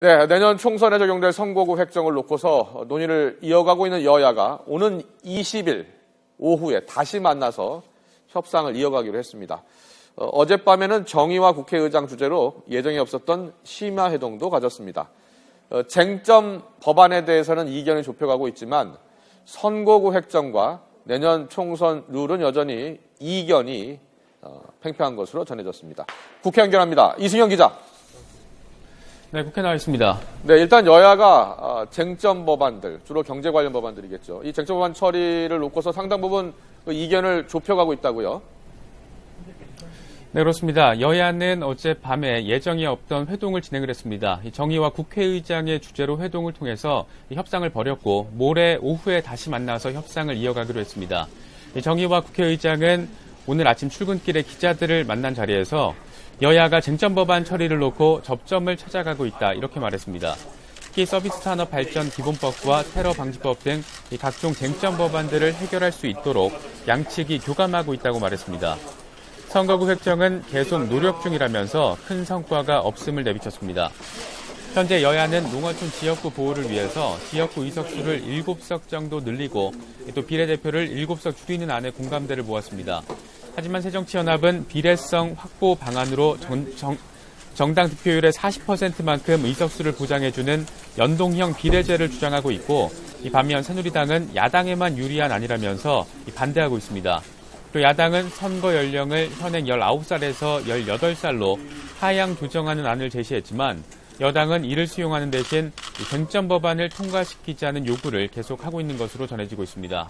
네, 내년 총선에 적용될 선거구 획정을 놓고서 논의를 이어가고 있는 여야가 오는 20일 오후에 다시 만나서 협상을 이어가기로 했습니다. 어젯밤에는 정의와 국회의장 주재로 예정에 없었던 심야회동도 가졌습니다. 쟁점 법안에 대해서는 이견이 좁혀가고 있지만 선거구 획정과 내년 총선 룰은 여전히 이견이 팽팽한 것으로 전해졌습니다. 국회 연결합니다. 이승현 기자. 네, 국회 나와 있습니다. 네, 일단 여야가 쟁점 법안들, 주로 경제 관련 법안들이겠죠. 이 쟁점 법안 처리를 놓고서 상당 부분 이견을 좁혀가고 있다고요? 네, 그렇습니다. 여야는 어젯밤에 예정이 없던 회동을 진행을 했습니다. 정의와 국회의장의 주재로 회동을 통해서 협상을 벌였고 모레 오후에 다시 만나서 협상을 이어가기로 했습니다. 정의와 국회의장은 오늘 아침 출근길에 기자들을 만난 자리에서 여야가 쟁점 법안 처리를 놓고 접점을 찾아가고 있다, 이렇게 말했습니다. 특히 서비스 산업 발전 기본법과 테러 방지법 등 각종 쟁점 법안들을 해결할 수 있도록 양측이 교감하고 있다고 말했습니다. 선거구 획정은 계속 노력 중이라면서 큰 성과가 없음을 내비쳤습니다. 현재 여야는 농어촌 지역구 보호를 위해서 지역구 의석수를 7석 정도 늘리고 또 비례대표를 7석 줄이는 안에 공감대를 모았습니다. 하지만 새정치연합은 비례성 확보 방안으로 정당 득표율의 40%만큼 의석수를 보장해주는 연동형 비례제를 주장하고 있고, 반면 새누리당은 야당에만 유리한 안이라면서 반대하고 있습니다. 또 야당은 선거 연령을 현행 19살에서 18살로 하향 조정하는 안을 제시했지만 여당은 이를 수용하는 대신 쟁점 법안을 통과시키자는 요구를 계속하고 있는 것으로 전해지고 있습니다.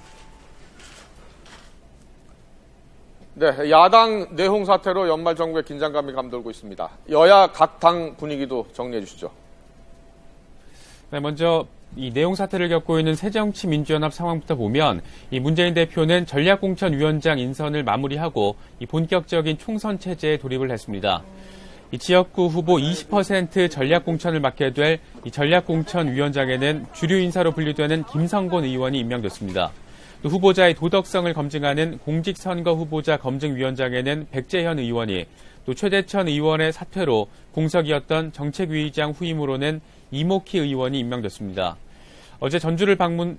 네, 야당 내홍 사태로 연말 정부의 긴장감이 감돌고 있습니다. 여야 각 당 분위기도 정리해 주시죠. 네, 먼저 이 내용 사태를 겪고 있는 새정치민주연합 상황부터 보면 이 문재인 대표는 전략공천위원장 인선을 마무리하고 이 본격적인 총선 체제에 돌입을 했습니다. 이 지역구 후보 20% 전략공천을 맡게 될 이 전략공천위원장에는 주류 인사로 분류되는 김성곤 의원이 임명됐습니다. 또 후보자의 도덕성을 검증하는 공직선거 후보자 검증위원장에는 백재현 의원이, 또 최대천 의원의 사퇴로 공석이었던 정책위의장 후임으로는 이모키 의원이 임명됐습니다. 어제 전주를 방문한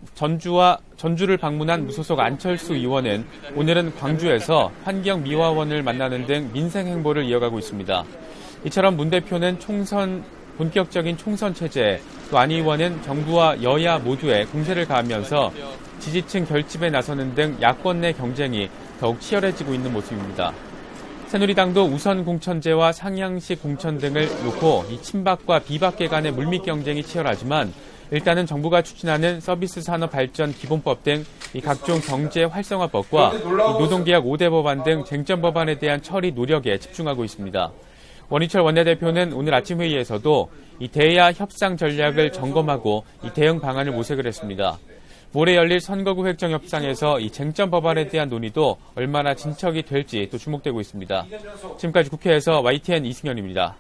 무소속 안철수 의원은 오늘은 광주에서 환경미화원을 만나는 등 민생 행보를 이어가고 있습니다. 이처럼 문 대표는 본격적인 총선 체제, 또 안 의원은 정부와 여야 모두에 공세를 가하면서 지지층 결집에 나서는 등 야권 내 경쟁이 더욱 치열해지고 있는 모습입니다. 새누리당도 우선 공천제와 상향식 공천 등을 놓고 이 친박과 비박계 간의 물밑 경쟁이 치열하지만 일단은 정부가 추진하는 서비스 산업 발전 기본법 등 이 각종 경제 활성화법과 노동계약 5대 법안 등 쟁점 법안에 대한 처리 노력에 집중하고 있습니다. 원희철 원내대표는 오늘 아침 회의에서도 이 대야 협상 전략을 점검하고 이 대응 방안을 모색을 했습니다. 모레 열릴 선거구 획정 협상에서 이 쟁점 법안에 대한 논의도 얼마나 진척이 될지 또 주목되고 있습니다. 지금까지 국회에서 YTN 이승현입니다.